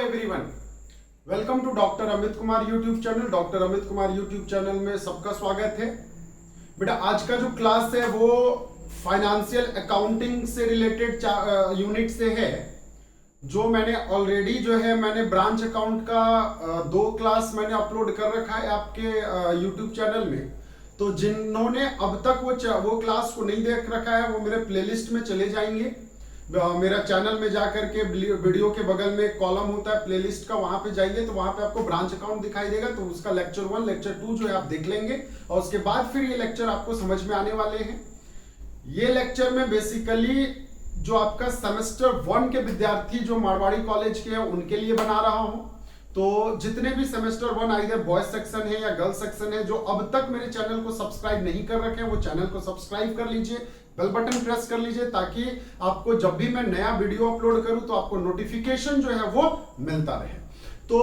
Everyone, welcome to doctor Amit Kumar YouTube channel. Doctor Amit Kumar YouTube channel में सबका स्वागत है। बेटा आज का जो क्लास है वो फाइनेंशियल अकाउंटिंग से रिलेटेड यूनिट से है। जो मैंने ऑलरेडी मैंने ब्रांच अकाउंट का 2 क्लास मैंने अपलोड कर रखा है आपके यूट्यूब चैनल में। तो जिन्होंने अब तक वो क्लास को नहीं देख रखा है वो मेरे प्लेलिस्ट में चले जाएंगे। मेरा चैनल में जाकर के वीडियो के बगल में एक कॉलम होता है प्लेलिस्ट का, वहां पे जाइए तो वहां पे आपको ब्रांच अकाउंट दिखाई देगा। तो उसका लेक्चर 1 लेक्चर 2 जो है आप देख लेंगे और उसके बाद फिर ये लेक्चर आपको समझ में आने वाले हैं। ये लेक्चर में बेसिकली जो आपका सेमेस्टर 1 के विद्यार्थी जो मारवाड़ी कॉलेज के हैं उनके लिए बना रहा हूं। तो जितने भी सेमेस्टर 1 आइदर बॉयज सेक्शन है या गर्ल्स सेक्शन है जो अब तक मेरे चैनल को सब्सक्राइब नहीं कर रखे हैं वो चैनल को सब्सक्राइब कर लीजिए, बेल बटन प्रेस कर लीजिए ताकि आपको जब भी मैं नया वीडियो अपलोड करूं तो आपको नोटिफिकेशन जो है वो मिलता रहे। तो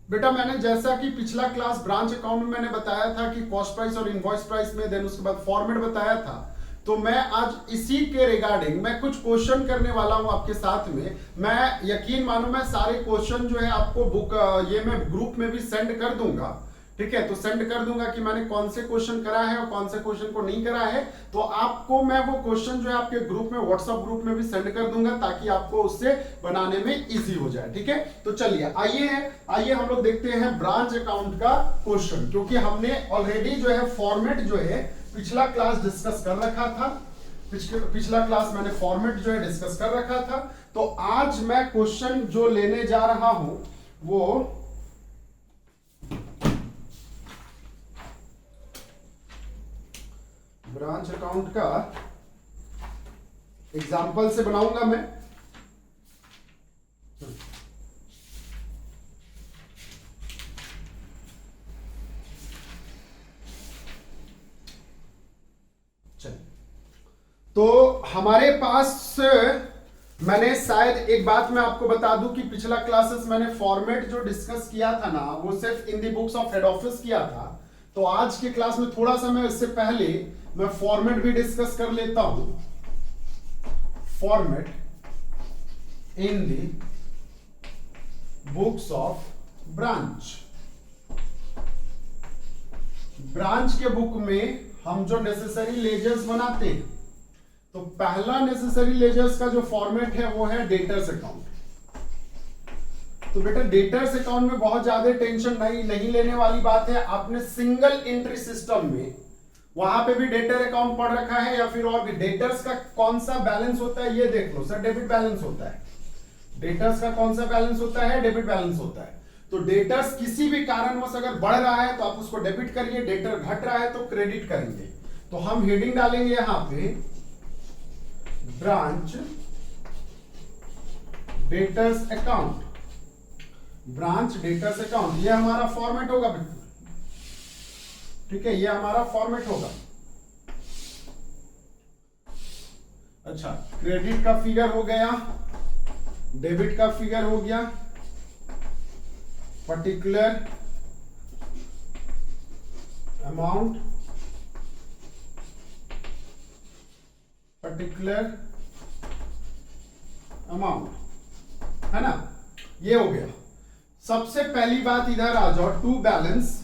बेटा मैंने जैसा कि पिछला क्लास ब्रांच अकाउंट में मैंने बताया था कि कॉस्ट प्राइस और इनवॉइस प्राइस में, देन उसके बाद फॉर्मेट बताया था। तो मैं आज इसी के रिगार्डिंग मैं कुछ क्वेश्चन करने वाला हूं आपके साथ में। मैं यकीन मानो मैं सारे क्वेश्चन जो है आपको मैं ग्रुप में भी सेंड कर दूंगा, ठीक है। तो सेंड कर दूंगा कि मैंने कौन से क्वेश्चन करा है और कौन से क्वेश्चन को नहीं करा है। तो आपको मैं वो क्वेश्चन जो है आपके ग्रुप में, व्हाट्सएप ग्रुप में भी सेंड कर दूंगा ताकि आपको उससे बनाने में इजी हो जाए, ठीक है। तो चलिए आइए हम लोग देखते हैं ब्रांच अकाउंट का क्वेश्चन, क्योंकि हमने ऑलरेडी जो है फॉर्मेट जो है पिछला क्लास डिस्कस कर रखा था। पिछला क्लास मैंने फॉर्मेट जो है डिस्कस कर रखा था। तो आज मैं क्वेश्चन जो लेने जा रहा हूं वो ब्रांच अकाउंट का एग्जाम्पल से बनाऊंगा मैं। तो हमारे पास मैंने शायद एक बात मैं आपको बता दूं कि पिछला क्लासेस मैंने फॉर्मेट जो डिस्कस किया था ना वो सिर्फ in the books of head office किया था। तो आज के क्लास में थोड़ा सा मैं इससे पहले मैं फॉर्मेट भी डिस्कस कर लेता हूं। Format in the books of branch. Branch के बुक में हम जो नेसेसरी लेजर्स बनाते हैं तो पहला नेसेसरी लेजर्स का जो फॉर्मेट है वो है डेटर्स अकाउंट। तो बेटा डेटर्स अकाउंट में बहुत ज्यादा टेंशन नहीं लेने वाली बात है। आपने सिंगल एंट्री सिस्टम में वहां पे भी डेटर अकाउंट पढ़ रखा है या फिर और भी। डेटर्स का कौन सा बैलेंस होता है ये देख लो सर, डेबिट बैलेंस होता है। डेटर्स का कौन सा बैलेंस होता है? डेबिट बैलेंस होता है। तो डेटर्स किसी भी कारणवश अगर बढ़ रहा है तो आप उसको डेबिट करिए, डेटर घट रहा है तो क्रेडिट करेंगे। तो हम हेडिंग डालेंगे यहां पे branch debtors account. Branch debtors account ये हमारा फॉर्मेट होगा बिल्कुल, ठीक है, ये हमारा फॉर्मेट होगा। अच्छा, क्रेडिट का फिगर हो गया, डेबिट का फिगर हो गया, पर्टिकुलर अमाउंट, पर्टिकुलर अमाउंट, है ना, ये हो गया। सबसे पहली बात इधर आ जाओ, टू बैलेंस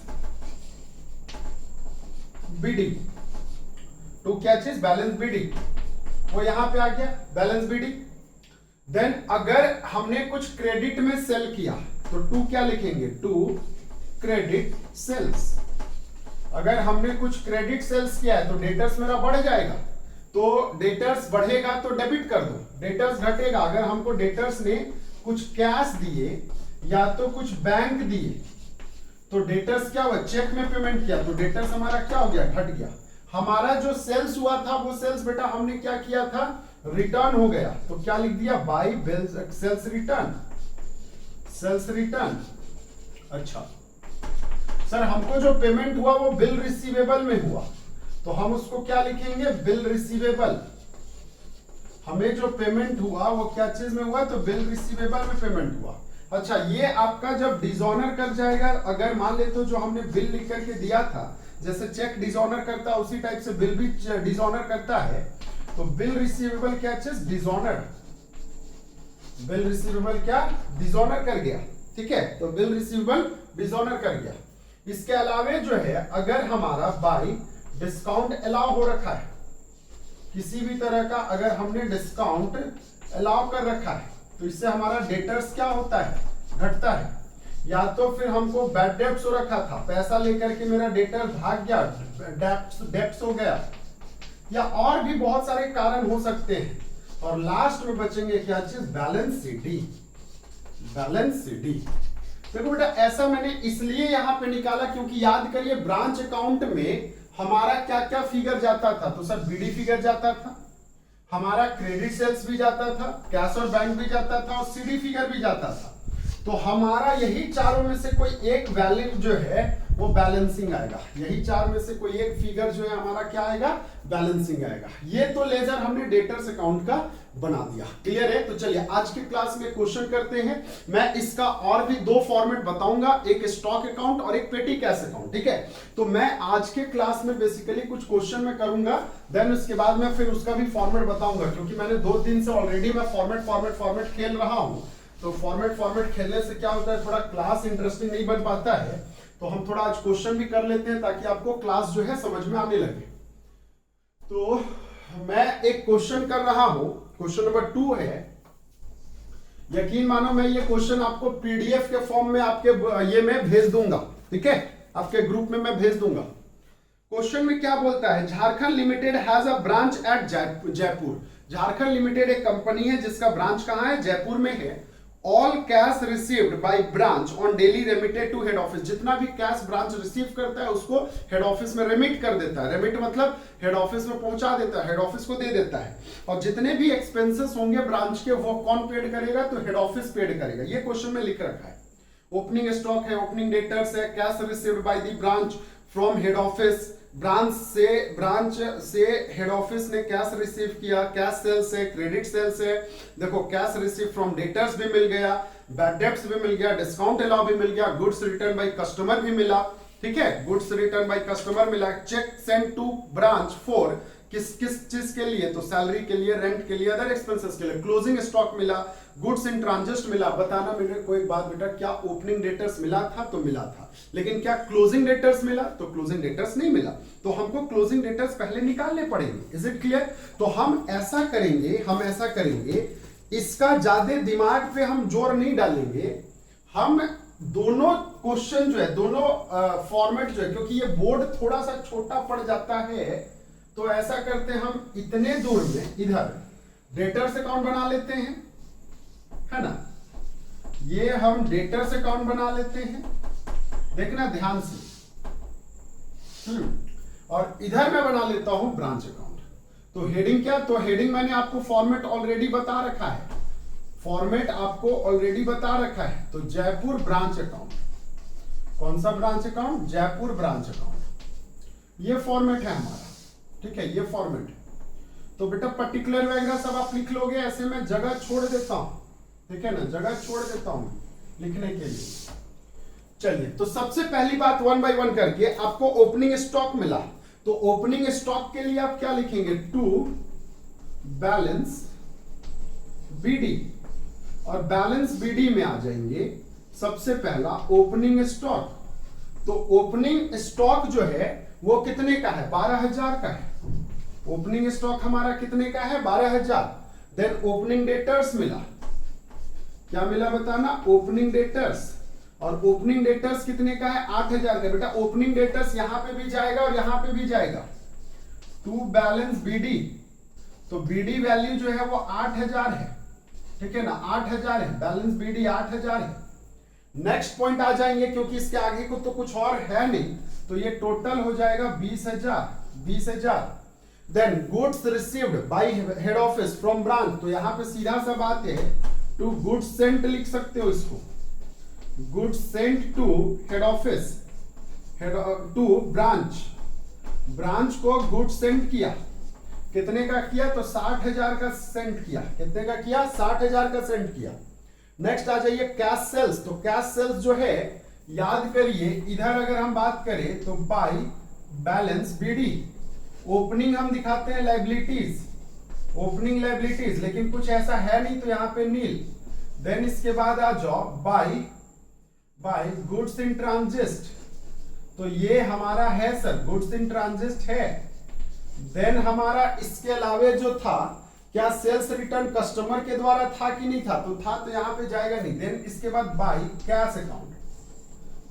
बीडी। टू क्या चीज? बैलेंस बीडी, वो यहां पे आ गया बैलेंस बीडी। देन अगर हमने कुछ क्रेडिट में सेल किया तो टू क्या लिखेंगे? To credit sales. अगर हमने कुछ क्रेडिट सेल्स किया है तो डेटर्स मेरा बढ़ जाएगा। तो डेटर्स बढ़ेगा तो डेबिट कर दो, डेटर्स घटेगा। अगर हमको डेटर्स ने कुछ कैश दिए या तो कुछ बैंक दिए तो डेटर्स क्या हुआ? चेक में पेमेंट किया तो डेटर्स हमारा क्या हो गया? घट गया। हमारा जो सेल्स हुआ था वो सेल्स बेटा हमने क्या किया था? रिटर्न हो गया। तो क्या लिख दिया? By bills sales return, sales return. अच्छा सर, हमको जो पेमेंट हुआ वो बिल रिसीवेबल में हुआ तो हम उसको क्या लिखेंगे? Bill receivable. हमें जो पेमेंट हुआ वो क्या चीज में हुआ? तो बिल रिसीवेबल में पेमेंट हुआ। अच्छा, ये आपका जब डिसऑनर कर जाएगा, अगर मान ले तो जो हमने बिल लिख करके दिया था, जैसे चेक डिसऑनर करता है उसी टाइप से बिल भी डिसऑनर करता है। तो बिल रिसीवेबल क्या चीज? डिसऑनर। बिल रिसीवेबल क्या डिसऑनर कर गया, ठीक है, तो बिल रिसीवेबल डिसऑनर कर गया। इसके अलावे जो है अगर हमारा बाई डिस्काउंट अलाउ हो रखा है, किसी भी तरह का अगर हमने डिस्काउंट अलाउ कर रखा है तो इससे हमारा डेटर्स क्या होता है, घटता है। या तो फिर हमको बैड डेब्ट्स हो रखा था, पैसा लेकर के मेरा डेटर भाग गया, डेब्ट्स हो गया, या और भी बहुत सारे कारण हो सकते हैं। और लास्ट में बचेंगे क्या चीज, बैलेंस डी, बैलेंस डी। देखो बेटा ऐसा मैंने इसलिए यहां पे निकाला क्योंकि याद करिए ब्रांच अकाउंट में हमारा क्या क्या फिगर जाता था, तो सर बीडी फिगर जाता था, हमारा क्रेडिट सेल्स भी जाता था, कैश और बैंक भी जाता था, और सीडी फिगर भी जाता था। तो हमारा यही चारों में से कोई एक वैल्यू जो है वो बैलेंसिंग आएगा, यही चार में से कोई एक फिगर जो है हमारा क्या आएगा, बैलेंसिंग आएगा। ये तो लेजर हमने डेटर्स अकाउंट का बना दिया, क्लियर है। तो चलिए आज के क्लास में क्वेश्चन करते हैं। मैं इसका और भी दो फॉर्मेट बताऊंगा, एक स्टॉक अकाउंट और एक पेटी कैश अकाउंट, ठीक है। तो मैं आज के क्लास में बेसिकली कुछ क्वेश्चन में करूंगा, देन उसके बाद में फिर उसका भी फॉर्मेट बताऊंगा, क्योंकि मैंने 2 दिन से ऑलरेडी मैं फॉर्मेट खेल रहा हूं। तो फॉर्मेट खेलने से क्या होता है, थोड़ा क्लास इंटरेस्टिंग नहीं बन पाता है। तो हम थोड़ा आज क्वेश्चन भी कर लेते हैं ताकि आपको क्लास जो है समझ में आने लगे। तो मैं एक क्वेश्चन कर रहा हूं, क्वेश्चन नंबर 2 है। यकीन मानो मैं ये क्वेश्चन आपको पीडीएफ के फॉर्म में आपके ये मैं भेज दूंगा, ठीक है, आपके ग्रुप में मैं भेज दूंगा। क्वेश्चन में क्या बोलता है, Jharkhand limited has a branch at Jaipur. Jharkhand limited एक कंपनी है जिसका ब्रांच कहां है, जयपुर में है। All cash received by branch on daily remitted to head office. जितना भी कैश ब्रांच रिसीव करता है उसको हेड ऑफिस में रेमिट कर देता है। रेमिट मतलब हेड ऑफिस में पहुंचा देता है, हेड ऑफिस को दे देता है। और जितने भी एक्सपेंसेस होंगे ब्रांच के वो कौन पेड करेगा, तो हेड ऑफिस पेड करेगा। ये क्वेश्चन में लिख रखा है। ओपनिंग स्टॉक है, ओपनिंग डेटर्स है, cash received by the branch from head office. Branch से हेड ऑफिस ने कैश रिसीव किया, कैश सेल्स है, क्रेडिट सेल्स है। देखो कैश रिसीव फ्रॉम डेटर्स भी मिल गया, बैड डेब्ट्स भी मिल गया, डिस्काउंट अलाउ भी मिल गया, गुड्स रिटर्न बाय कस्टमर भी मिला, ठीक है, गुड्स रिटर्न बाय कस्टमर मिला। Cheque send to branch for किस चीज के लिए, तो सैलरी के लिए, रेंट के लिए, अदर एक्सपेंसेस के लिए। क्लोजिंग स्टॉक मिला, गुड्स इन ट्रांजिट मिला। बताना मेरे को एक बात बेटा, क्या ओपनिंग डेटर्स मिला था, तो मिला था, लेकिन क्या क्लोजिंग डेटर्स मिला, तो क्लोजिंग डेटर्स नहीं मिला। तो हमको क्लोजिंग डेटर्स पहले निकालने पड़ेंगे। Is it clear. तो हम ऐसा करेंगे, इसका ज्यादा दिमाग पे हम जोर नहीं डालेंगे। हम दोनों क्वेश्चन जो है, दोनों फॉर्मेट जो है, क्योंकि ये बोर्ड थोड़ा सा छोटा पड़ जाता है, तो ऐसा करते हैं हम इतने दूर में इधर डेटर्स अकाउंट बना लेते हैं, है ना। ये हम डेटर्स अकाउंट बना लेते हैं, देखना ध्यान से। और इधर मैं बना लेता हूं ब्रांच अकाउंट। तो हेडिंग क्या, तो हेडिंग मैंने आपको फॉर्मेट ऑलरेडी बता रखा है, तो जयपुर ब्रांच अकाउंट। कौन सा branch account, Jaipur branch account. ये फॉर्मेट है हमारा, ठीक है, ये फॉर्मेट है। तो बेटा पर्टिकुलर वगैरह सब आप लिख लोगे, ऐसे में जगह छोड़ देता हूं, ठीक है ना, जगह छोड़ देता हूं लिखने के लिए। चलिए, तो सबसे पहली बात 1 बाय 1 करके, आपको ओपनिंग स्टॉक मिला, तो ओपनिंग स्टॉक के लिए आप क्या लिखेंगे, टू बैलेंस बीडी। और बैलेंस बीडी में आ जाएंगे सबसे पहला ओपनिंग स्टॉक। तो ओपनिंग स्टॉक जो है वो कितने का है, 12,000 का है। ओपनिंग स्टॉक हमारा कितने का है, 12,000। देन ओपनिंग डेटर्स मिला, क्या मिला बताना, ओपनिंग डेटर्स। और ओपनिंग डेटर्स कितने का है, 8,000 का। बेटा ओपनिंग डेटर्स यहां पे भी जाएगा और यहां पे भी जाएगा। टू बैलेंस बीडी, तो बीडी वैल्यू जो है वो 8,000 है, ठीक है ना, 8,000 है, बैलेंस बीडी 8,000 है। नेक्स्ट पॉइंट आ जाएंगे, क्योंकि इसके आगे को तो कुछ और है नहीं, तो ये टोटल हो जाएगा 20,000। Then goods received by head office from branch, तो यहां पे सीधा सा बात है, टू गुड्स सेंट लिख सकते हो इसको, goods sent to head office, to branch को गुड्स सेंट किया। कितने का किया, तो 60,000 का सेंट किया। कितने का किया, 60,000 का सेंट किया। नेक्स्ट आ जाइए कैश सेल्स। तो कैश सेल्स जो है, याद करिए इधर अगर हम बात करें तो बाय बैलेंस बीडी। ओपनिंग हम दिखाते हैं लायबिलिटीज, ओपनिंग लायबिलिटीज, लेकिन कुछ ऐसा है नहीं, तो यहां पे नील। देन इसके बाद आ जाओ बाई गुड्स इन ट्रांजिट, तो ये हमारा है सर गुड्स इन ट्रांजिट है। देन हमारा इसके अलावे जो था, क्या सेल्स रिटर्न कस्टमर के द्वारा था कि नहीं था, तो था, तो यहां पे जाएगा नहीं। देन इसके बाद by cash account,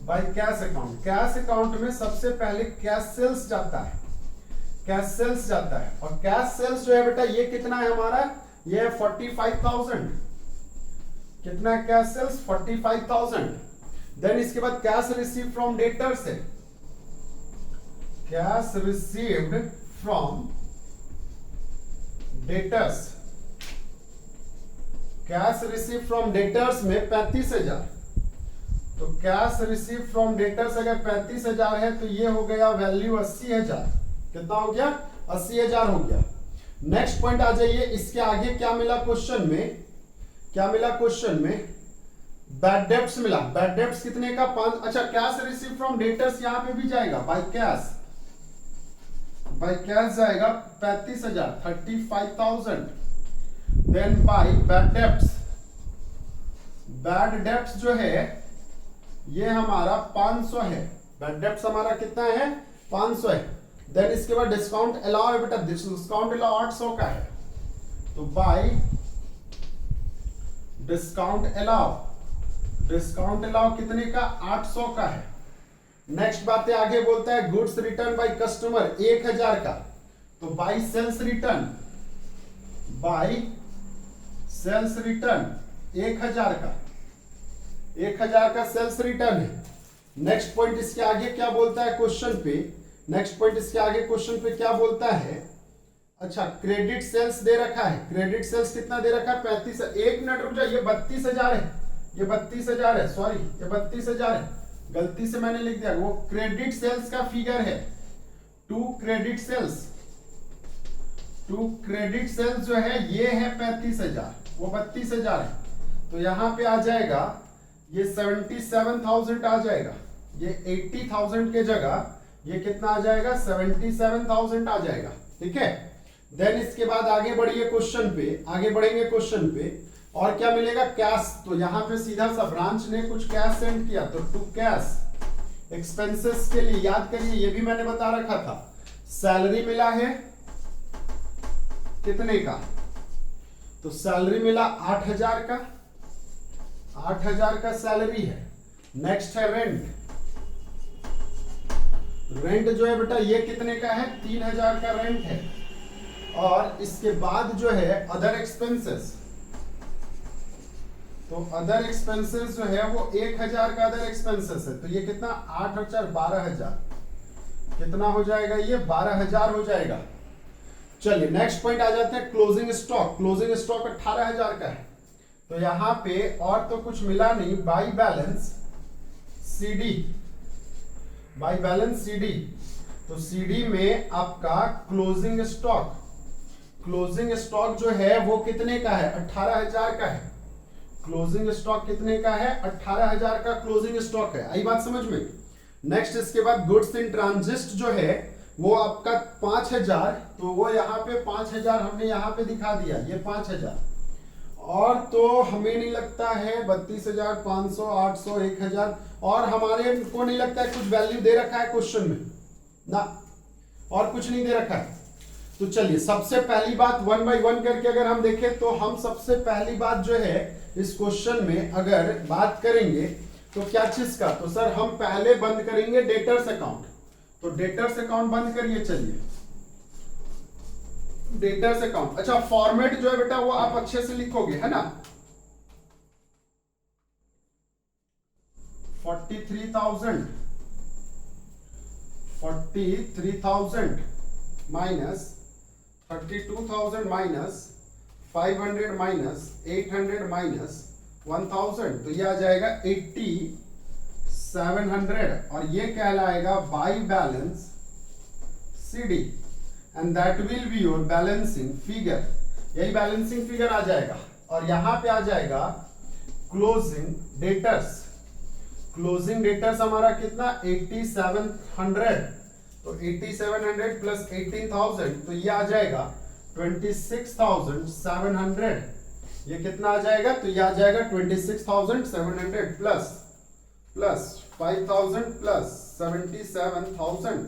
by cash account, cash account में सबसे पहले कैश सेल्स जाता है, कैश सेल्स जाता है, और कैश सेल्स जो है बेटा ये कितना है हमारा, ये है 45,000, कितना है कैश सेल्स 45,000। देन इसके बाद कैश रिसीव फ्रॉम डेटर्स है, cash received from debtors, cash receive from debtors में 35,000, तो कैश रिसीव फ्रॉम डेटर्स अगर 35,000 है तो ये हो गया वैल्यू 80,000, कितना हो गया 80,000 हो गया। नेक्स्ट पॉइंट आ जाइए, इसके आगे क्या मिला क्वेश्चन में, क्या मिला क्वेश्चन में, बैड डेब्ट्स मिला, बैड डेब्ट्स कितने का 5, अच्छा कैश रिसीव फ्रॉम डेटर्स यहां पे भी जाएगा, बाय कैश जाएगा 35,000 35,000। Then by bad debts, bad debts जो है ये हमारा 500 है, बैड डेब्ट्स हमारा कितना है 500 है। देन इसके बाद डिस्काउंट अलाउ है बेटा, डिस्काउंट अलाउ 800 का है, तो बाय डिस्काउंट अलाउ कितने का 800 का है। नेक्स्ट बात है आगे बोलता है गुड्स रिटर्न बाय कस्टमर 1000 का, तो बाय सेल्स रिटर्न 1000 का, 1000 का सेल्स रिटर्न है। नेक्स्ट पॉइंट इसके आगे क्या बोलता है क्वेश्चन पे, नेक्स्ट पॉइंट इसके आगे क्वेश्चन पे क्या बोलता है, अच्छा क्रेडिट सेल्स दे रखा है, क्रेडिट सेल्स कितना दे रखा है 35, एक मिनट रुक जाओ, ये 32,000 है, ये 32,000 है, सॉरी ये 32,000 है, गलती से मैंने लिख दिया, वो क्रेडिट सेल्स का फिगर है, टू क्रेडिट सेल्स जो है ये है 35,000, वो 32,000 है, तो यहां पे आ जाएगा ये 77,000 आ जाएगा, ये 80,000 के जगह ये कितना आ जाएगा 77,000 आ जाएगा, ठीक है। देन इसके बाद आगे बढ़िए क्वेश्चन पे, आगे बढ़ेंगे क्वेश्चन पे, और क्या मिलेगा कैश, तो यहां पे सीधा सा ब्रांच ने कुछ कैश सेंड किया, तो टू कैश एक्सपेंसेस के लिए याद करिए, ये भी मैंने बता रखा था, सैलरी मिला है कितने का, तो सैलरी मिला 8,000 का, 8,000 का सैलरी है। नेक्स्ट है रेंट, रेंट जो है बेटा ये कितने का है 3,000 का रेंट है, और इसके बाद जो है अदर एक्सपेंसेस, तो अदर एक्सपेंसेस जो है वो 1,000 का अदर एक्सपेंसेस है, तो ये कितना 8 और 4 12,000, कितना हो जाएगा ये 12,000 हो जाएगा। चलिए नेक्स्ट पॉइंट आ जाते हैं क्लोजिंग स्टॉक, क्लोजिंग स्टॉक 18,000 का है, तो यहां पे और तो कुछ मिला नहीं, by balance CD, by balance CD, तो सीडी में आपका क्लोजिंग स्टॉक जो है वो कितने का है 18,000 का है, क्लोजिंग स्टॉक कितने का है 18,000 का क्लोजिंग स्टॉक है, आई बात समझ में। नेक्स्ट इसके बाद गुड्स इन ट्रांजिट जो है वो आपका 5,000, तो वो यहाँ पे 5,000 हमने यहाँ पे दिखा दिया, ये 5,000, और तो हमें नहीं लगता है 32,500 800 1,000, और हमारे को नहीं लगता है कुछ वैल्यू दे रखा है क्वेश्चन में ना, और कुछ नहीं दे रखा है। तो चलिए सबसे पहली बात 1 बाय 1 करके अगर हम देखें, तो हम सबसे पहली बात जो है इस क्वेश्चन में अगर बात करेंगे तो क्या चीज का, तो सर हम पहले बंद करेंगे डेटर्स अकाउंट, तो डेटर्स अकाउंट बंद करिए, चलिए डेटर्स अकाउंट। अच्छा फॉर्मेट जो है बेटा वो आप अच्छे से लिखोगे है ना, 43,000 माइनस 32,000 माइनस 500 माइनस 800 माइनस 1,000, तो ये आ जाएगा 8,700, और ये कहलाएगा by balance CD, and that will be your balancing figure, यही बैलेंसिंग फिगर आ जाएगा। और यहां पे आ जाएगा क्लोजिंग डेटर्स, क्लोजिंग डेटर्स हमारा कितना 8,700, तो 8,700 प्लस 18,000, तो ये आ जाएगा 26,700, ये कितना आ जाएगा, तो ये आ जाएगा 26,700 प्लस 5,000 प्लस 77,000,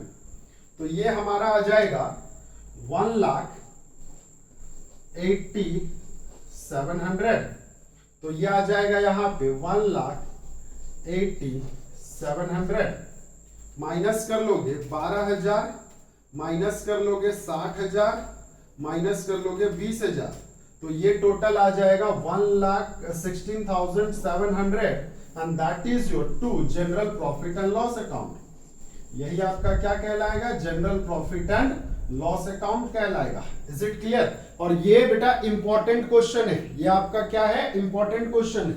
तो ये हमारा आ जाएगा 1,80,700। तो ये आ जाएगा यहाँ पे 1,80,700 माइनस कर लोगे 12,000, माइनस कर लोगे 60,000, माइनस कर लोगे 20,000, तो ये टोटल आ जाएगा 1,16,700 and that is your to general profit and loss account. यही आपका क्या कहलाएगा, general profit and loss account कहलाएगा। Is it clear? और ये बेटा इंपॉर्टेंट क्वेश्चन है, ये आपका क्या है, इंपॉर्टेंट क्वेश्चन है।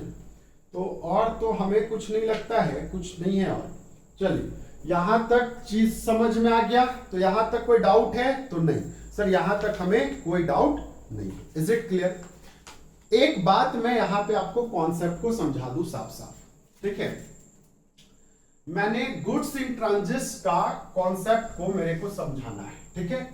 तो और तो हमें कुछ नहीं लगता है, कुछ नहीं है और। चलिए यहां तक चीज समझ में आ गया, तो यहां तक कोई डाउट है तो नहीं सर, यहां तक हमें कोई डाउट नहीं। Is it clear? एक बात मैं यहां पे आपको कॉन्सेप्ट को समझा दूं साफ साफ, ठीक है। मैंने गुड्स इन ट्रांजिट का कॉन्सेप्ट को मेरे को समझाना है, ठीक है।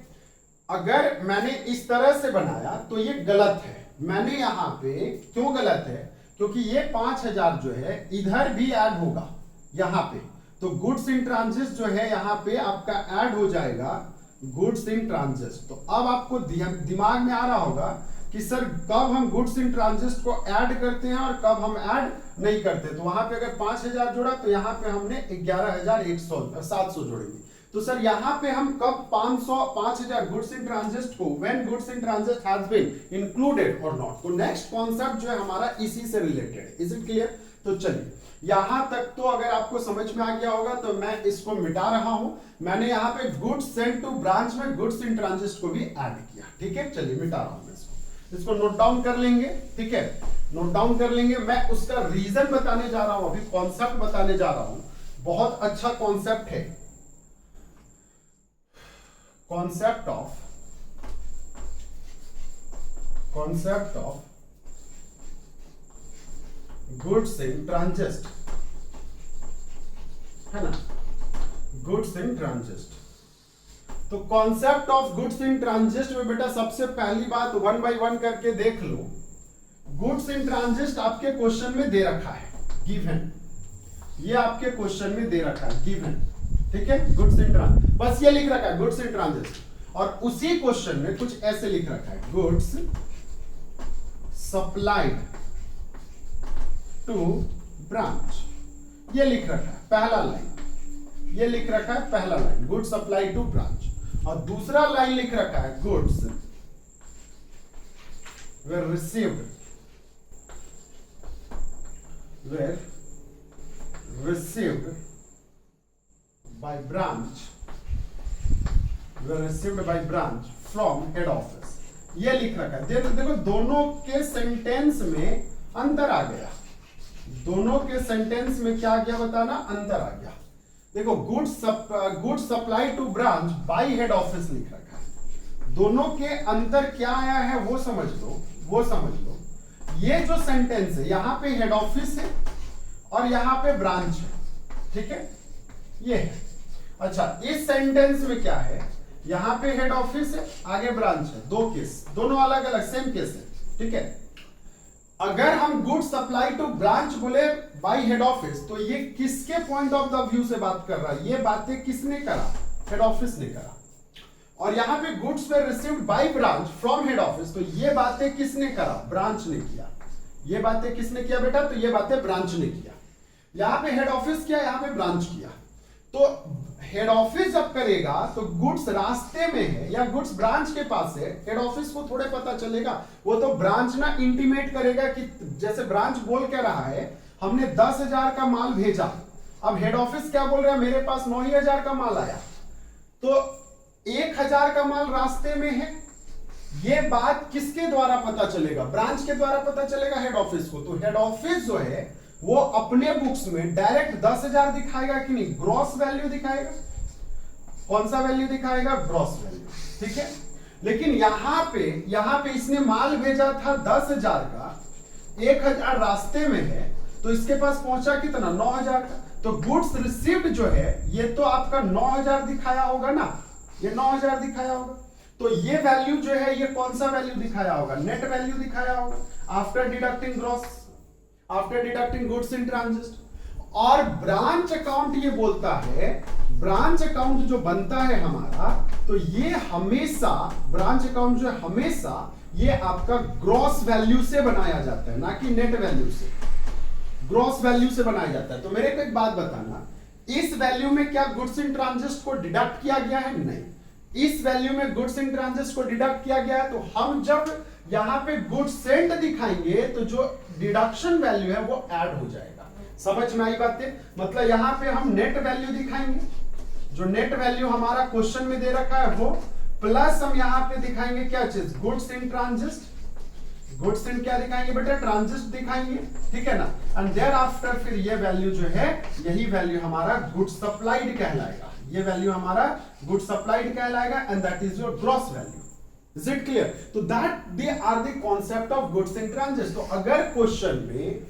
अगर मैंने इस तरह से बनाया तो ये गलत है। मैंने यहां पे क्यों गलत है, क्योंकि ये 5,000 जो है इधर भी ऐड होगा यहां पे, तो गुड्स इन ट्रांजिट जो है यहां पे आपका ऐड हो जाएगा गुड्स इन ट्रांजिट। तो अब आपको दिमाग में आ रहा होगा कि सर कब हम गुड्स इन ट्रांजिट को ऐड करते हैं और कब हम ऐड नहीं करते। तो वहां पे अगर 5,000 जोड़ा तो यहां पे हमने 11,700 जोड़ेंगे। तो सर यहां पे हम कब 5,000 गुड्स इन ट्रांजिट को when goods in transit has been included और नॉट। तो नेक्स्ट कॉन्सेप्ट जो है हमारा इसी से रिलेटेड है। Is it clear? तो चलिए यहां तक तो अगर आपको समझ में आ गया होगा तो मैं इसको मिटा रहा हूं। मैंने यहां पे गुड्स सेंट टू ब्रांच में गुड्स इन ट्रांजिट को भी ऐड किया, ठीक है। चलिए मिटा रहा हूं इसको नोट डाउन कर लेंगे, ठीक है, नोट डाउन कर लेंगे। मैं उसका रीजन बताने जा रहा हूं, अभी कॉन्सेप्ट बताने जा रहा हूं। बहुत अच्छा कॉन्सेप्ट है, concept of goods in transit, है ना, गुड्स इन ट्रांजिट। तो concept of goods in transit में बेटा सबसे पहली बात 1 बाय 1 करके देख लो। गुड्स इन ट्रांजिट आपके क्वेश्चन में दे रखा है गिवन, ये आपके क्वेश्चन में दे रखा है गिवन, ठीक है। गुड्स इन ट्रांजिट बस ये लिख रखा है गुड्स इन ट्रांजिट, और उसी क्वेश्चन में कुछ ऐसे लिख रखा है गुड्स सप्लाइड टू ब्रांच, ये लिख रखा है पहला लाइन, ये लिख रखा है पहला line goods supply to branch. और दूसरा लाइन लिख रखा है goods were received by branch from head office, ये लिख रखा है। देखो दोनों के सेंटेंस में अंतर आ गया, दोनों के सेंटेंस में क्या आ गया बताना, अंतर आ गया। देखो goods supply to branch by head office लिख रखा है, दोनों के अंतर क्या आया है वो समझ लो, वो समझ लो। ये जो सेंटेंस है यहां पे हेड ऑफिस है और यहां पे ब्रांच है, ठीक है, ये है। अच्छा इस सेंटेंस में क्या है, यहां पे हेड ऑफिस है, आगे ब्रांच है, दो केस, दोनों अलग अलग सेम केस है, ठीक है। अगर हम गुड्स सप्लाई टू ब्रांच बोले बाय हेड ऑफिस, तो ये किसके पॉइंट ऑफ द व्यू से बात कर रहा है, ये बातें किसने करा, हेड ऑफिस ने करा। और यहां पे goods way received by branch from head office, तो ये बातें किसने करा, ब्रांच ने किया। ये बातें किसने किया बेटा, तो ये बातें ब्रांच ने किया। यहां पे हेड ऑफिस किया, यहां पे ब्रांच किया। तो हेड ऑफिस जब करेगा तो गुड्स रास्ते में है या गुड्स ब्रांच के पास है, हेड ऑफिस को थोड़े पता चलेगा, वो तो ब्रांच ना इंटीमेट करेगा कि जैसे ब्रांच बोल क्या रहा है, हमने 10,000 का माल भेजा, अब हेड ऑफिस क्या बोल रहा है, मेरे पास 9,000 का माल आया, तो 1,000 का माल रास्ते में है। ये बात किसके द्वारा पता चलेगा, ब्रांच के द्वारा पता चलेगा हेड ऑफिस को। तो हेड ऑफिस जो है वो अपने बुक्स में डायरेक्ट 10,000 दिखाएगा कि नहीं, ग्रॉस वैल्यू दिखाएगा। कौन सा वैल्यू दिखाएगा, ग्रॉस वैल्यू, ठीक है। लेकिन यहां पे इसने माल भेजा था 10,000 का, 1,000 रास्ते में है, तो इसके पास पहुंचा कितना, 9,000 का। तो गुड्स रिसीव्ड जो है ये तो आपका 9,000 दिखाया होगा ना, ये 9,000 दिखाया होगा। तो ये वैल्यू जो है ये कौन सा वैल्यू दिखाया होगा, नेट वैल्यू दिखाया होगा after deducting gross, after deducting goods in transit. और ब्रांच अकाउंट ये बोलता है, ब्रांच अकाउंट जो बनता है हमारा, तो ये हमेशा ब्रांच अकाउंट जो है हमेशा ये आपका ग्रॉस वैल्यू से बनाया जाता है, ना कि नेट वैल्यू से, ग्रॉस वैल्यू से बनाया जाता है। तो मेरे को एक बात बताना, इस वैल्यू में क्या गुड्स इन ट्रांजिट को डिडक्ट किया गया है? नहीं, इस वैल्यू में गुड्स इन ट्रांजिट को डिडक्ट किया गया है। तो हम जब यहां पे गुड्स सेंट दिखाएंगे तो जो डिडक्शन वैल्यू है वो ऐड हो जाएगा। समझ में आई बातें? मतलब यहां पे हम नेट वैल्यू दिखाएंगे, जो नेट वैल्यू हमारा क्वेश्चन में दे रखा है वो, प्लस हम यहां पे दिखाएंगे क्या चीज, goods in transit, goods in क्या दिखाएंगे बेटा, ट्रांजिट दिखाएंगे, ठीक है ना। एंड देयर आफ्टर फिर ये वैल्यू जो है, यही वैल्यू हमारा गुड्स सप्लाइड कहलाएगा, ये वैल्यू हमारा गुड्स सप्लाइड कहलाएगा, and that is your gross value. Is it clear? तो that they are the concept of goods in transit. तो अगर क्वेश्चन में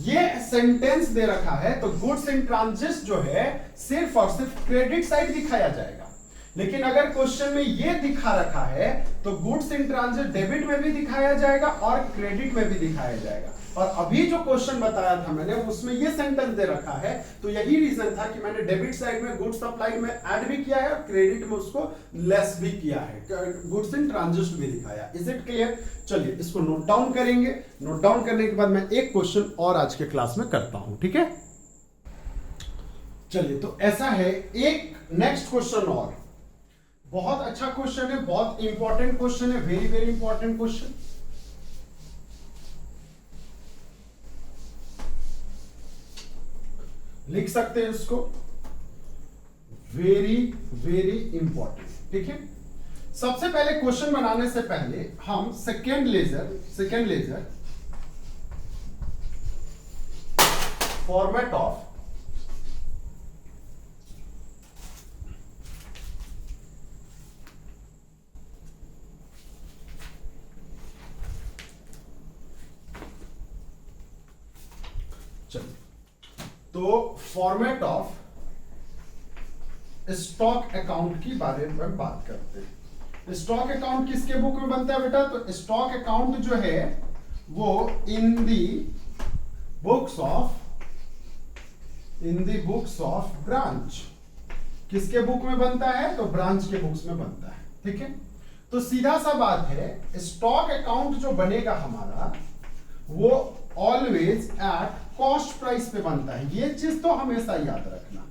ये सेंटेंस दे रखा है तो गुड्स इन ट्रांजिट जो है सिर्फ और सिर्फ क्रेडिट साइड दिखाया जाएगा। लेकिन अगर क्वेश्चन में ये दिखा रखा है तो गुड्स इन ट्रांजिट डेबिट में भी दिखाया जाएगा और क्रेडिट में भी दिखाया जाएगा। और अभी जो क्वेश्चन बताया था मैंने उसमें ये सेंटेंस दे रखा है, तो यही रीजन था कि मैंने डेबिट साइड में गुड्स सप्लाइड में ऐड भी किया है और क्रेडिट में उसको लेस भी किया है, गुड्स इन ट्रांजिट भी दिखाया। Is it clear? चलिए इसको नोट डाउन करेंगे। नोट डाउन करने के बाद मैं एक क्वेश्चन और आज के क्लास में करता हूं, ठीक है? चलिए, तो ऐसा है, एक नेक्स्ट क्वेश्चन और बहुत अच्छा क्वेश्चन है, बहुत इंपॉर्टेंट क्वेश्चन है, वेरी वेरी इंपॉर्टेंट क्वेश्चन। लिख सकते हैं इसको, वेरी वेरी इंपॉर्टेंट, ठीक है। सबसे पहले क्वेश्चन बनाने से पहले हम सेकेंड लेजर फॉर्मेट ऑफ तो फॉर्मेट ऑफ स्टॉक अकाउंट की बारे में बात करते हैं। स्टॉक अकाउंट किसके बुक में बनता है बेटा? तो स्टॉक अकाउंट जो है वो इन दी बुक्स ऑफ ब्रांच। किसके बुक में बनता है? तो ब्रांच के बुक्स में बनता है, ठीक है। तो सीधा सा बात है, स्टॉक अकाउंट जो बनेगा हमारा वो ऑलवेज एट कॉस्ट प्राइस पे बनता है। ये चीज तो हमेशा याद रखना।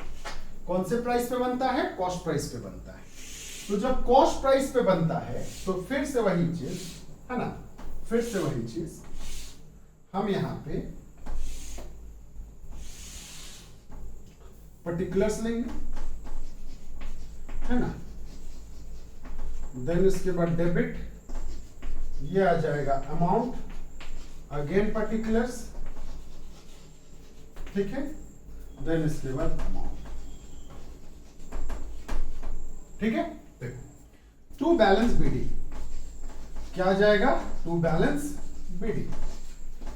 कौन से प्राइस पे बनता है? कॉस्ट प्राइस पे बनता है। तो जब कॉस्ट प्राइस पे बनता है तो फिर से वही चीज है ना, फिर से वही चीज हम यहां पे पर्टिकुलर्स लेंगे, है ना। देन इसके बाद डेबिट, ये आ जाएगा अमाउंट, अगेन पर्टिकुलर्स, ठीक है। देन इसके बाद अमाउंट, ठीक है। टू बैलेंस बीडी, क्या आ जाएगा? टू बैलेंस बीडी,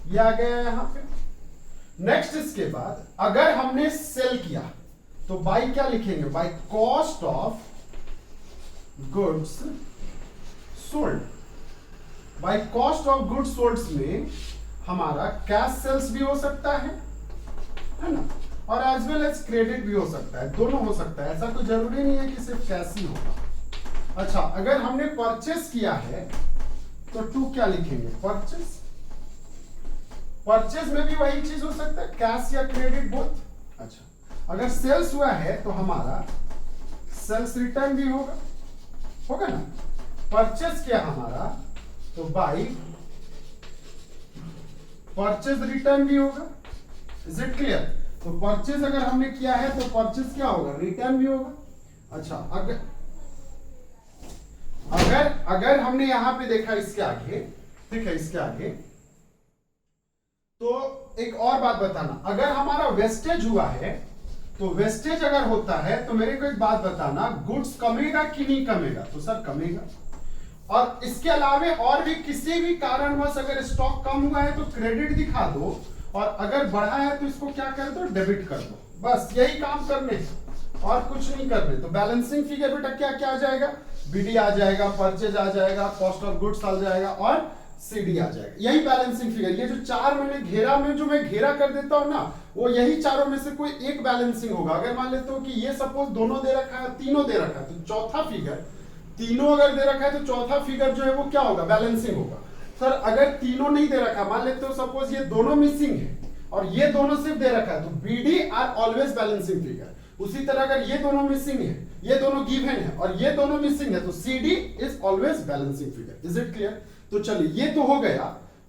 ये आ गया यहां पे। नेक्स्ट इसके बाद अगर हमने सेल किया तो बाय क्या लिखेंगे? By cost of goods sold. By cost of goods sold में हमारा कैश सेल्स भी हो सकता है ना, और एज वेल एज क्रेडिट भी हो सकता है, दोनों हो सकता है। ऐसा कोई जरूरी नहीं है कि सिर्फ कैश ही होगा। अच्छा, अगर हमने परचेस किया है तो टू क्या लिखेंगे? परचेस। परचेस में भी वही चीज हो सकता है, कैश या क्रेडिट बोथ। अच्छा, अगर सेल्स हुआ है तो हमारा सेल्स रिटर्न भी होगा ना। परचेस किया हमारा तो बाई परचेज रिटर्न भी होगा। Is it clear? तो परचेज अगर हमने किया है तो परचेज क्या होगा? रिटर्न भी होगा। अच्छा, अगर हमने यहां पे देखा इसके आगे, ठीक है, इसके आगे, तो एक और बात बताना, अगर हमारा वेस्टेज हुआ है तो वेस्टेज अगर होता है तो मेरे को एक बात बताना, गुड्स कमेगा कि नहीं कमेगा? तो सर कमेगा। और इसके अलावे और भी किसी भी कारणवश अगर स्टॉक कम हुआ है तो क्रेडिट दिखा दो, और अगर बढ़ा है तो इसको क्या कर दो? डेबिट कर दो। बस यही काम करने और कुछ नहीं करने। तो बैलेंसिंग फिगर बेटा क्या क्या आ जाएगा? बीडी आ जाएगा, परचेज आ जाएगा, कॉस्ट ऑफ गुड्स आ जाएगा और सीडी आ जाएगा। यही बैलेंसिंग फिगर, ये जो चार मैंने घेरा में जो मैं घेरा कर देता हूं ना, वो यही चारों में से कोई एक बैलेंसिंग होगा। अगर मान लेते हो कि ये सपोज दोनों दे रखा है, तीनों दे रखा है, तो चौथा फिगर, तीनों अगर दे रखा है तो चौथा फिगर जो है वो क्या होगा, बैलेंसिंग होगा। सर अगर तीनों नहीं दे रखा, मान लेते हो सपोज ये दोनों मिसिंग है और ये दोनों सिर्फ दे रखा है, तो BD are always balancing figure. उसी तरह अगर ये दोनों मिसिंग है, ये दोनों गिवन है और ये दोनों मिसिंग है, तो CD is always balancing figure. Is it clear? तो चलिए ये तो हो गया।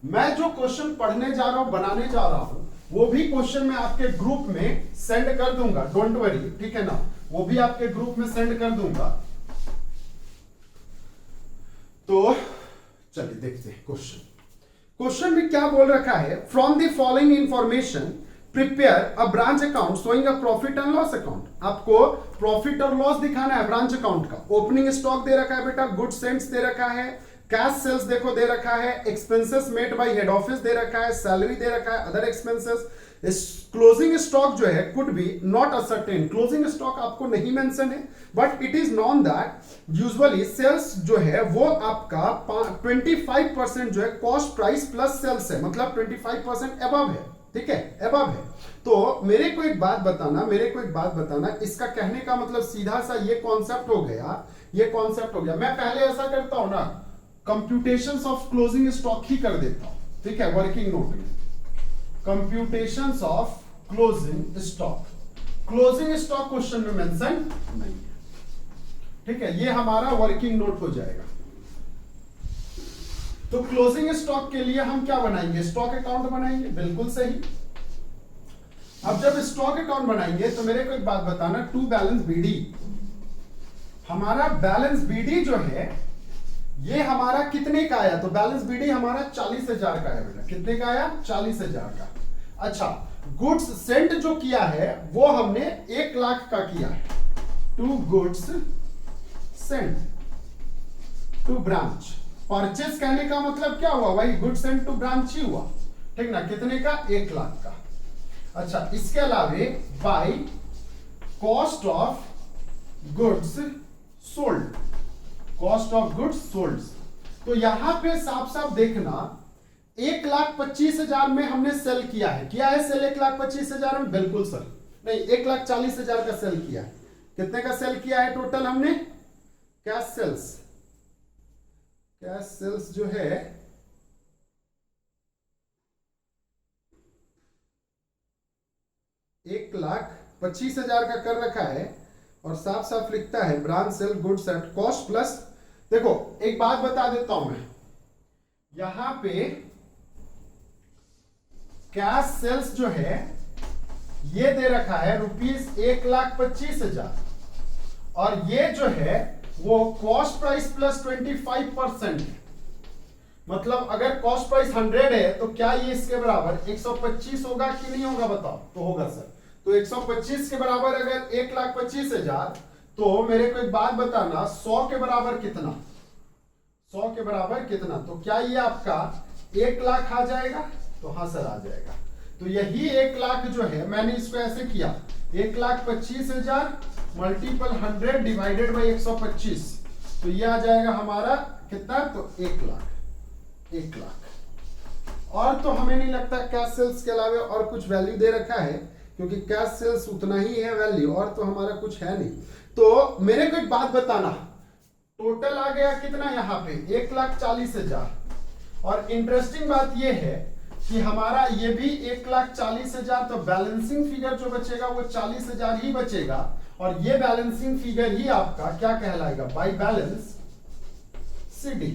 मैं जो क्वेश्चन पढ़ने जा रहा हूं, बनाने जा रहा हूं, वो भी क्वेश्चन मैं आपके ग्रुप में सेंड कर दूंगा, डोंट वरी, ठीक है ना, वो भी आपके ग्रुप में सेंड कर दूंगा। तो चलिए देखते हैं क्वेश्चन। क्वेश्चन में क्या बोल रखा है, from the following information prepare a branch account showing a profit and loss account. आपको प्रॉफिट और लॉस दिखाना है ब्रांच अकाउंट का। ओपनिंग स्टॉक दे रखा है बेटा, गुड सेंट्स दे रखा है, कैश सेल्स देखो दे रखा है, expenses made by head office दे रखा है, सैलरी दे रखा है, अदर एक्सपेंसेस। क्लोजिंग स्टॉक जो है could be not ascertain, closing stock आपको नहीं मेंशन है, but it is known that usually sales जो है वो आपका 25% जो है कॉस्ट प्राइस प्लस सेल्स है, मतलब 25% अबव है, ठीक है, अबव है। तो मेरे को एक बात बताना, इसका कहने का मतलब सीधा सा ये कॉन्सेप्ट हो गया, ये कॉन्सेप्ट हो गया। मैं पहले ऐसा करता हूं ना, कंप्यूटेशंस ऑफ क्लोजिंग स्टॉक ही कर देता हूं, ठीक है, वर्किंग नोट में computations of closing stock. Closing stock question में मेंशन नहीं है, ठीक है, ये हमारा वर्किंग नोट हो जाएगा। तो क्लोजिंग स्टॉक के लिए हम क्या बनाएंगे, स्टॉक अकाउंट बनाएंगे, बिल्कुल सही। अब जब स्टॉक अकाउंट बनाएंगे तो मेरे को एक बात बताना, टू बैलेंस बीडी, हमारा बैलेंस बीडी जो है ये हमारा कितने का आया, तो बैलेंस बीडी हमारा 40,000 का है बेटा। कितने का आया, 40,000 का। अच्छा, गुड्स सेंट जो किया है वो हमने 1 लाख का किया है, to goods sent to branch. Purchase कहने का मतलब क्या हुआ भाई, गुड्स सेंट टू ब्रांच ही हुआ, ठीक ना, कितने का, 1 लाख का। अच्छा, इसके अलावे by cost of goods sold, cost of goods sold. तो यहां पे साफ साफ देखना, 1,25,000 में हमने सेल किया है सेल 1,25,000 में, बिल्कुल सर नहीं, 1,40,000 का सेल किया है। कितने का सेल किया है टोटल हमने, कैश सेल्स जो है 1,25,000 का कर रखा है और साफ साफ लिखता है branch sell goods at cost plus. देखो एक बात बता देता हूं मैं, यहां पे कैश सेल्स जो है ये दे रखा है ₹1,25,000 और ये जो है वो कॉस्ट प्राइस प्लस 25%। मतलब अगर कॉस्ट प्राइस 100 है तो क्या ये इसके बराबर 125 होगा कि नहीं होगा, बताओ। तो होगा सर। तो 125 के बराबर अगर 1,25,000, तो मेरे को एक बात बताना, 100 के बराबर कितना, 100 के बराबर कितना, तो क्या ये आपका 1 लाख आ जाएगा, तो हाँ सर आ जाएगा। तो यही 1 लाख जो है, मैंने इसको ऐसे किया, 1,25,000 मल्टीपल 100 डिवाइडेड बाई 125, तो ये आ जाएगा हमारा कितना, तो 1 लाख। 1 लाख। और तो हमें नहीं लगता कैश सेल्स के अलावा और कुछ वैल्यू दे रखा है, क्योंकि कैश सेल्स उतना ही है वैल्यू, और तो हमारा कुछ है नहीं। तो मेरे को एक बात बताना, टोटल आ गया कितना यहाँ पे 1,40,000, और इंटरेस्टिंग बात ये है कि हमारा ये भी 1,40,000, तो बैलेंसिंग फिगर जो बचेगा वो 40,000 ही बचेगा, और ये बैलेंसिंग फिगर ही आपका क्या कहलाएगा, by balance CD,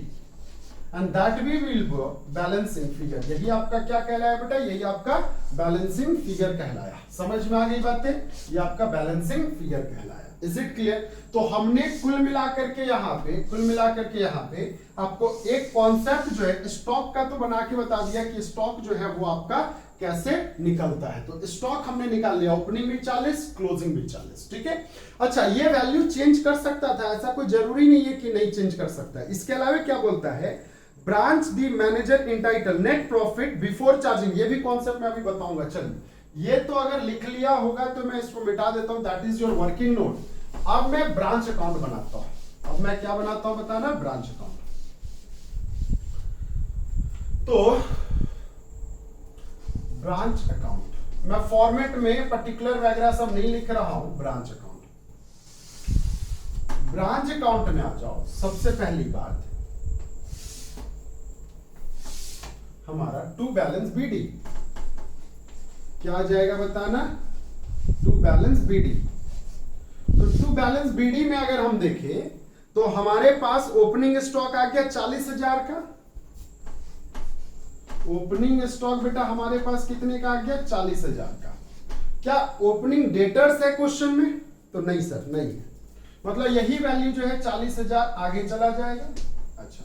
and that we will go balancing figure. यही आपका क्या कहलाया बेटा, यही आपका बैलेंसिंग फिगर कहलाया। समझ में आ गई बातें, ये आपका बैलेंसिंग फिगर कहलाया। Is it clear? तो हमने कुल मिलाकर के यहाँ पे आपको एक कॉन्सेप्ट जो है स्टॉक का तो बना के बता दिया कि स्टॉक जो है वो आपका कैसे निकलता है। तो स्टॉक हमने निकाल लिया, ओपनिंग भी 40, क्लोजिंग भी 40, ठीक है। अच्छा, ये वैल्यू चेंज कर सकता था, ऐसा कोई जरूरी नहीं है कि नहीं चेंज कर सकता है। इसके अलावा क्या बोलता है, branch the manager entitled net profit before charging, ये भी कॉन्सेप्ट मैं अभी बताऊंगा। चलिए, ये तो अगर लिख लिया होगा तो मैं इसको मिटा देता हूं, that is your working note. अब मैं ब्रांच अकाउंट बनाता हूं, अब मैं क्या बनाता हूं बताना, ब्रांच अकाउंट। तो ब्रांच अकाउंट मैं फॉर्मेट में पर्टिकुलर वगैरह सब नहीं लिख रहा हूं, ब्रांच अकाउंट। ब्रांच अकाउंट में आ जाओ, सबसे पहली बात हमारा टू बैलेंस बीडी क्या आ जाएगा बताना, टू बैलेंस बीडी। तो टू बैलेंस बीडी में अगर हम देखें तो हमारे पास ओपनिंग स्टॉक आ गया 40,000 का। ओपनिंग स्टॉक बेटा हमारे पास कितने का आ गया, 40,000 का। क्या ओपनिंग डेटर्स है क्वेश्चन में, तो नहीं सर नहीं है, मतलब यही वैल्यू जो है 40,000 आगे चला जाएगा। अच्छा,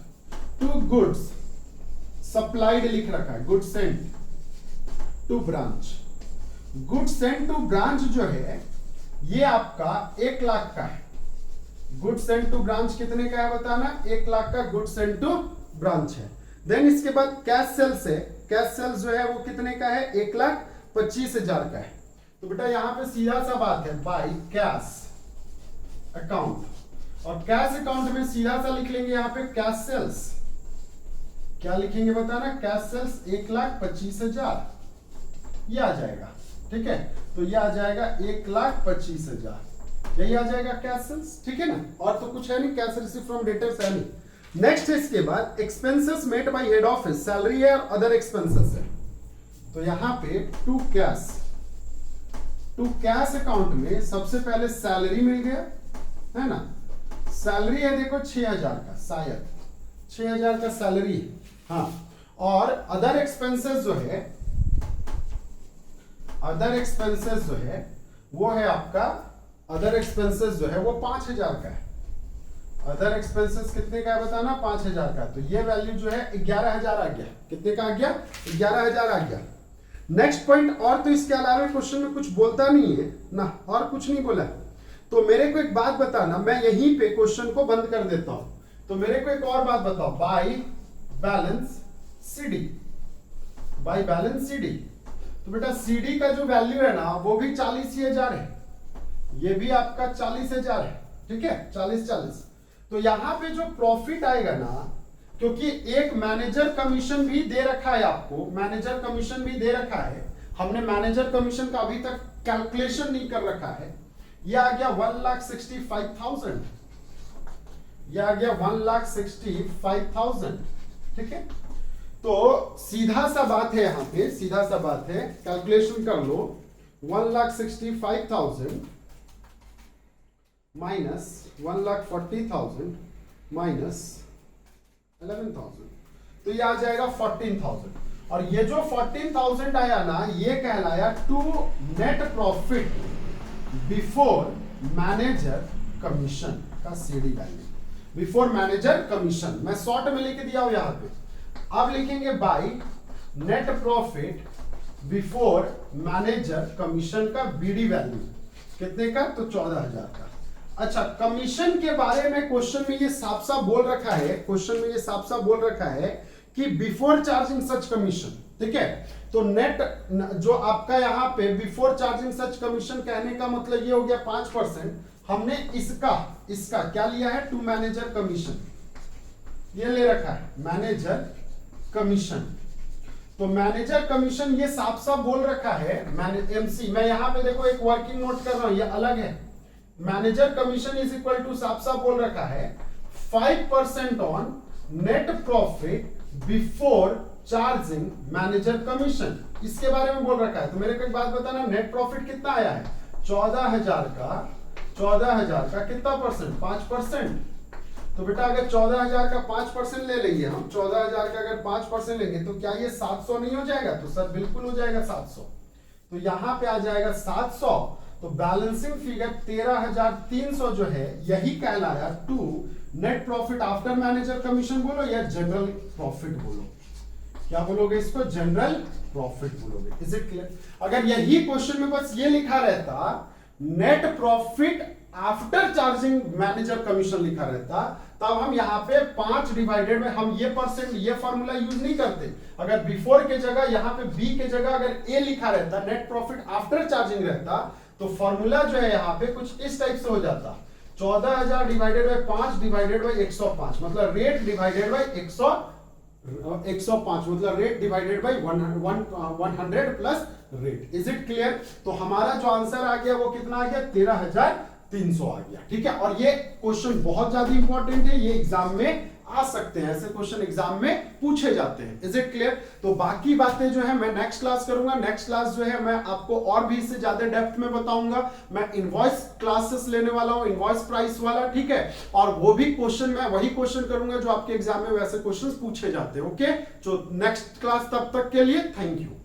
टू गुड्स सप्लाइड लिख रखा है, good sent to branch. Good sent to branch जो है ये आपका 1 लाख का है। गुड सेंट टू ब्रांच कितने का है बताना, 1 लाख का गुड सेंट टू ब्रांच है। देन इसके बाद कैश सेल्स है, कैश सेल्स जो है वो कितने का है, 1,25,000 का है। तो बेटा यहां पे सीधा सा बात है, बाय कैश अकाउंट, और कैश अकाउंट में सीधा सा लिख लेंगे यहाँ पे कैश सेल्स। क्या लिखेंगे बताना, कैश सेल्स 1,25,000 ये आ जाएगा। ठीक है, तो ये आ जाएगा 1,25,000, यही आ जाएगा कैश सेल्स। ठीक है ना, और तो कुछ है नहीं, कैश रिसीव फ्रॉम डेटर्स है नहीं। नेक्स्ट इसके बाद expenses made by head office, salary है और अदर एक्सपेंसेस है। तो यहां पे टू कैश अकाउंट में सबसे पहले सैलरी मिल गया है ना, सैलरी है देखो 6,000 का, शायद 6,000 का सैलरी है। हाँ, और अदर एक्सपेंसेस जो है, अदर एक्सपेंसेस जो है वो है आपका, अदर एक्सपेंसेस जो है वो 5,000 का है। अदर एक्सपेंसेस कितने का है बताना, 5,000 का। तो ये वैल्यू जो है 11,000 आ गया। कितने का आ गया, 11,000 आ गया। नेक्स्ट पॉइंट, और तो इसके अलावा क्वेश्चन में कुछ बोलता नहीं है ना, और कुछ नहीं बोला। तो मेरे को एक बात बताना, मैं यहीं पे क्वेश्चन को बंद कर देता हूं। तो मेरे को एक और बात बताओ, bye balance CD, bye balance CD. तो बेटा सीडी का जो वैल्यू है ना वो भी 40,000 है, ये भी आपका 40,000 है। ठीक है, 40। तो यहां पे जो प्रॉफिट आएगा ना, क्योंकि एक मैनेजर कमीशन भी दे रखा है आपको, मैनेजर कमीशन भी दे रखा है, हमने मैनेजर कमीशन का अभी तक कैलकुलेशन नहीं कर रखा है। ये आ गया 1,65,000, ये आ गया 1,65,000। ठीक है, तो सीधा सा बात है, यहां पे सीधा सा बात है, कैलकुलेशन कर लो। 1,65,000 माइनस 1,40,000 माइनस 11,000, तो ये आ जाएगा 14,000। और ये जो 14,000 आया ना, ये कहलाया to net profit before manager commission का CD value, before manager commission. मैं शॉर्ट में लिख दिया हूं यहां पे। अब लिखेंगे by net profit before manager commission का बीडी वैल्यू कितने का, तो 14,000 का। अच्छा, कमीशन के बारे में क्वेश्चन में ये साफ साफ बोल रखा है, क्वेश्चन में ये साफ साफ बोल रखा है कि बिफोर चार्जिंग सच कमीशन। ठीक है, तो नेट जो आपका यहाँ पे बिफोर चार्जिंग सच कमीशन कहने का मतलब ये हो गया 5%। हमने इसका क्या लिया है, टू मैनेजर कमीशन, ये ले रखा है मैनेजर कमीशन। तो मैनेजर कमीशन ये साफ साफ बोल रखा है, एमसी। मैं यहां पे देखो एक वर्किंग नोट कर रहा हूं, ये अलग है। Manager commission is equal to साफ साफ बोल रखा है 5% on net profit before charging manager commission, इसके बारे में बोल रखा है। तो मेरे को एक बात बताना, नेट प्रॉफिट कितना आया है, 14,000 का, 14,000 का कितना परसेंट, 5%। तो बेटा अगर 14,000 का 5% ले लेंगे हम, 14,000 का अगर 5% लेंगे तो क्या ये 700 नहीं हो जाएगा, तो सर बिल्कुल हो जाएगा 700। तो यहां पे आ जाएगा 700। तो बैलेंसिंग फिगर 13,300 जो है यही कहलाया to net profit after manager commission बोलो या जनरल प्रॉफिट बोलो, क्या बोलोगे इसको, जनरल प्रॉफिट बोलोगे। Is it clear? अगर यही क्वेश्चन में बस ये लिखा रहता net profit after charging manager commission लिखा रहता, तब हम यहाँ पे 5 डिवाइडेड में हम ये परसेंट ये फॉर्मूला यूज नहीं करते। अगर बिफोर के जगह यहाँ पे बी के जगह अगर ए लिखा रहता, नेट प्रॉफिट आफ्टर चार्जिंग रहता, तो फॉर्मूला जो है यहाँ पे कुछ इस टाइप से हो जाता 14,000 डिवाइडेड बाय 5 डिवाइडेड बाय 105, मतलब रेट डिवाइडेड बाय 105, मतलब rate divided by 100 plus rate. Is it clear? तो हमारा जो आंसर आ गया वो कितना आ गया? 13,300 आ गया। ठीक है, और ये क्वेश्चन बहुत ज्यादा इंपॉर्टेंट है, ये एग्जाम में आ सकते हैं, ऐसे क्वेश्चन एग्जाम में पूछे जाते हैं। Is it clear? तो बाकी बातें जो है मैं नेक्स्ट क्लास करूंगा। नेक्स्ट क्लास जो है मैं आपको और भी इससे ज्यादा डेप्थ में बताऊंगा। मैं इनवॉइस क्लासेस लेने वाला हूं, इनवॉइस प्राइस वाला। ठीक है, और वो भी क्वेश्चन मैं वही क्वेश्चन करूंगा जो आपके एग्जाम में वैसे क्वेश्चन पूछे जाते हैं। ओके, तो नेक्स्ट क्लास तब तक के लिए थैंक यू।